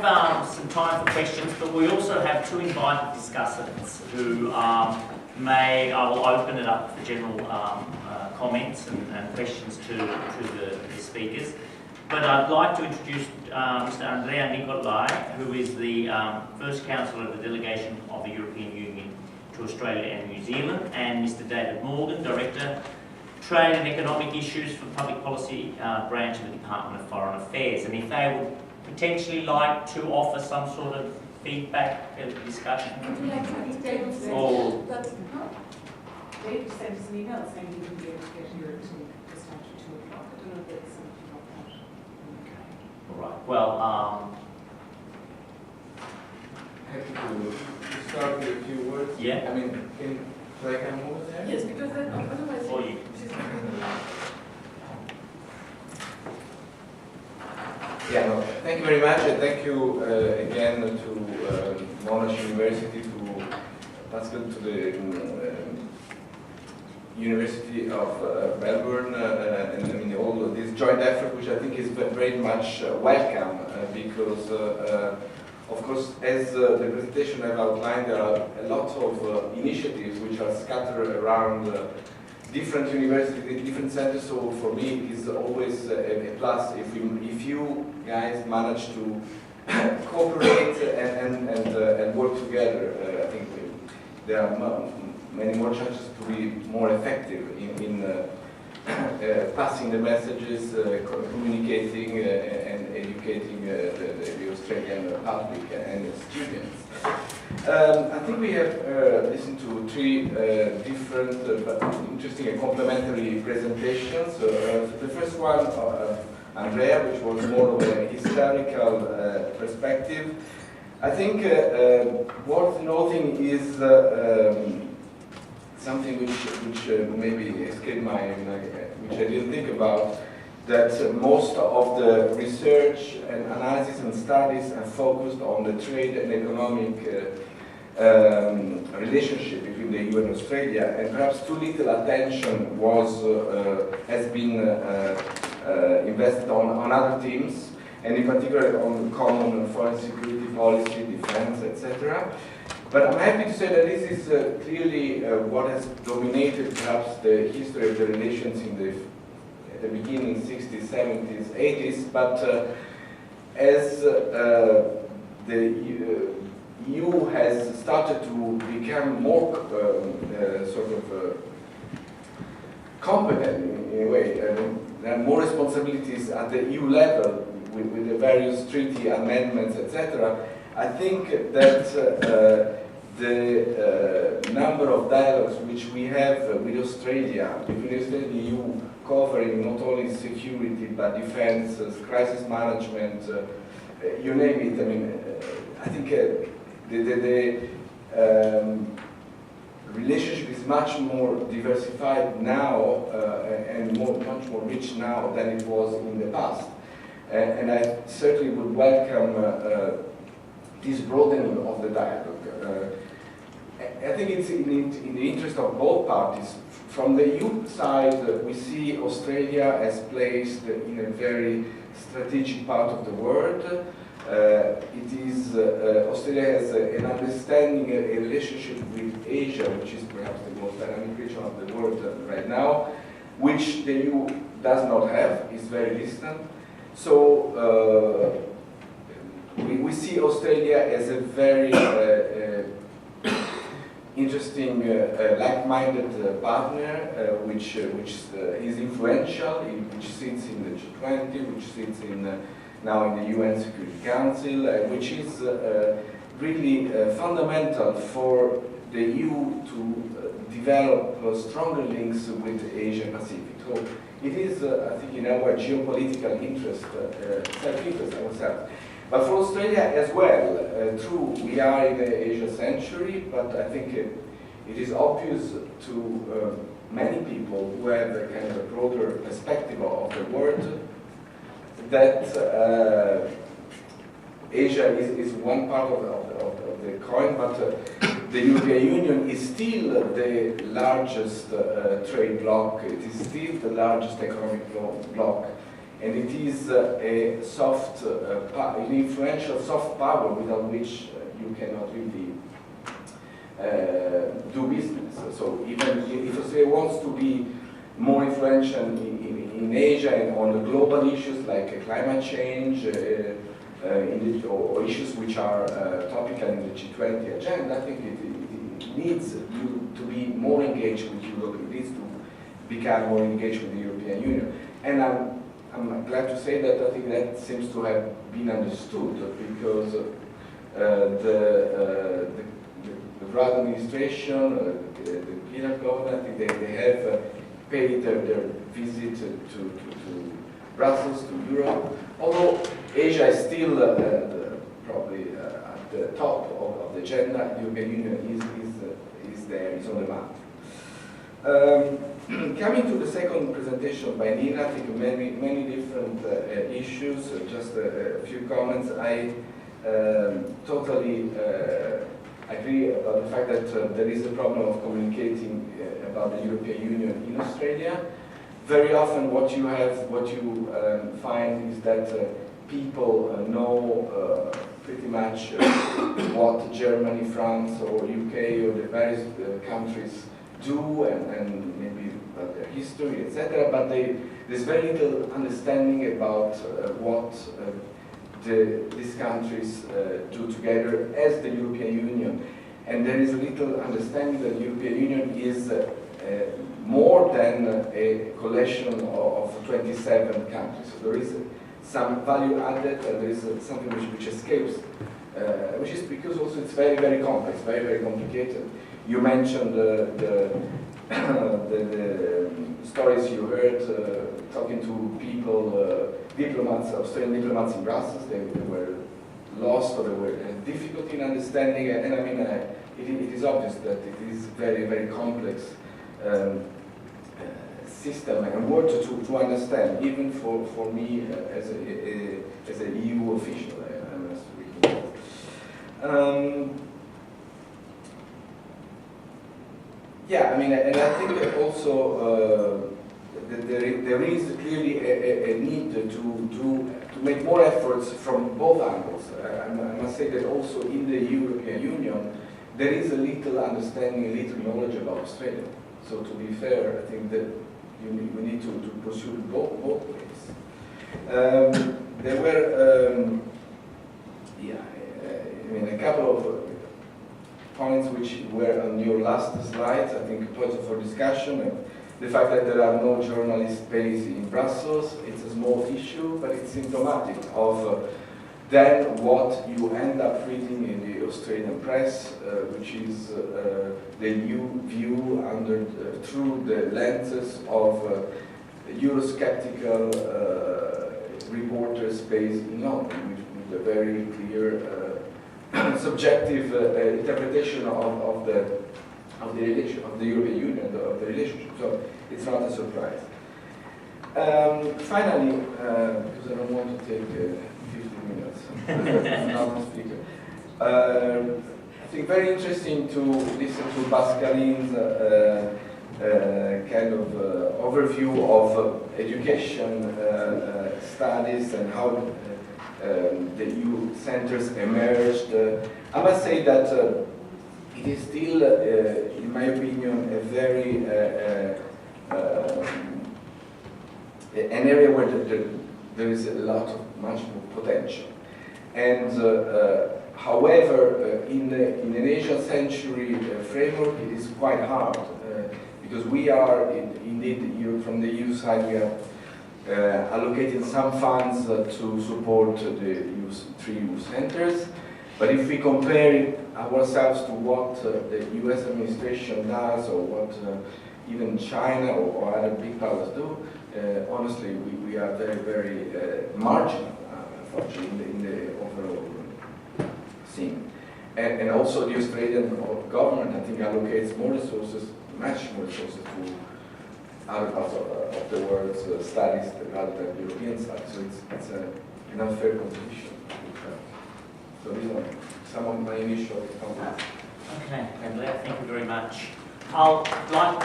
have some time for questions, but we also have two invited discussants who I will open it up for general comments and questions to the speakers. But I'd like to introduce Mr. Andrea Nicolaj, who is the first Counsellor of the Delegation of the European Union to Australia and New Zealand, and Mr. David Morgan, Director, Trade and Economic Issues for Public Policy Branch of the Department of Foreign Affairs. And if they would potentially like to offer some sort of feedback discussion. David sent or David sent us an email saying he would be able to get here to just after 2 o'clock. I don't know if there's something about that. Okay. All right. Well, Happy to start with a few words. Yeah. I mean, should I come over there? Yes, because then otherwise or you. she's not going to. Yeah, no, thank you very much, and thank you again to Monash University, to Pascal, to the University of Melbourne, and I mean all of this joint effort, which I think is very much welcome, because of course, as the presentation have outlined, there are a lot of initiatives which are scattered around different universities, different centers. So for me, it is always a plus if you guys manage to cooperate and work together. I think there are many more chances to be more effective in passing the messages, communicating and educating the Australian public and students. I think we have listened to three different but interesting and complementary presentations. The first one, Andrea, which was more of a historical perspective. I think worth noting is something which maybe escaped which I didn't think about, that most of the research and analysis and studies are focused on the trade and economic relationship between the EU and Australia, and perhaps too little attention has been invested on other themes, and in particular on common foreign security policy, defense, etc. But I'm happy to say that this is clearly what has dominated perhaps the history of the relations at the beginning, 60s, 70s, 80s, but as the EU has started to become more competent in a way, there are more responsibilities at the EU level with the various treaty amendments, etc. I think that the number of dialogues which we have with Australia, between Australia and the EU, covering not only security but defense, crisis management, you name it. I mean, I think the relationship is much more diversified now and much more rich now than it was in the past. And I certainly would welcome this broadening of the dialogue. I think it's in the interest of both parties. From the EU side, we see Australia as placed in a very strategic part of the world. Australia has an understanding, a relationship with Asia, which is perhaps the most dynamic region of the world right now, which the EU does not have, is very distant. So we see Australia as a very interesting, like-minded partner, which is influential, which sits in the G20, which sits now in the UN Security Council, which is really fundamental for the EU to develop stronger links with Asia Pacific. So it is, I think, in our geopolitical interest, self-interest, I would say. But for Australia as well, true, we are in the Asia century, but I think it is obvious to many people who have a kind of a broader perspective of the world that Asia is one part of the coin, but the European Union is still the largest trade bloc, it is still the largest economic bloc, and it is a soft, an influential soft power without which you cannot really do business. So even if Australia wants to be more influential in Asia and on the global issues like climate change or issues which are topical in the G20 agenda, I think it needs you to be more engaged with Europe. It needs to become more engaged with the European Union. And I'm glad to say that I think that seems to have been understood, because the Rudd administration, the Gillard government, they have paid their visit to Brussels, to Europe, although Asia is still probably at the top of the agenda. The European Union is there, is on the map. Coming to the second presentation by Nina, I think many different issues, just a few comments. I totally agree about the fact that there is a problem of communicating about the European Union in Australia. Very often what you find is that people know pretty much what Germany, France, or UK, or the various countries do, and maybe about their history, etc. But there's very little understanding about what these countries do together as the European Union. And there is little understanding that the European Union is more than a collection of 27 countries. So there is some value added, and there is something which escapes, which is because also it's very, very complex, very, very complicated. You mentioned the stories you heard talking to people, diplomats, Australian diplomats in Brussels. They were lost, or they were difficult in understanding, and I mean, it is obvious that it is very, very complex system and word to understand, even for me as a EU official. I must recall. Yeah, I mean, and I think that also there is clearly a need to make more efforts from both angles. I must say that also in the European Union, there is a little understanding, a little knowledge about Australia. So to be fair, I think that we need to pursue both ways. There were, I mean, a couple of points which were on your last slides, I think points for discussion. And the fact that there are no journalists based in Brussels, it's a small issue, but it's symptomatic of then what you end up reading in the Australian press, which is the new view through the lenses of Eurosceptical reporters based in London, with a very clear subjective interpretation of the European Union, of the relationship. So it's not a surprise. Finally, because I don't want to take 15 minutes, I'm not a speaker. I think very interesting to listen to Pascalin's kind of overview of education studies and how the EU centers emerged. I must say that it is still, in my opinion, a very an area where there is a lot of much more potential. And however, in an Asian century framework, it is quite hard because we are indeed from the EU side, we are allocating some funds to support the three EU centers. But if we compare ourselves to what the US administration does, or what even China or other big powers do, honestly, we are very, very marginal, unfortunately, in the overall scene. And also the Australian government, I think, allocates more resources, much more resources to other parts of the world's studies rather than European studies. So it's an unfair competition. So these are some of my initial comments. Okay, Andrea, thank you very much. I'll like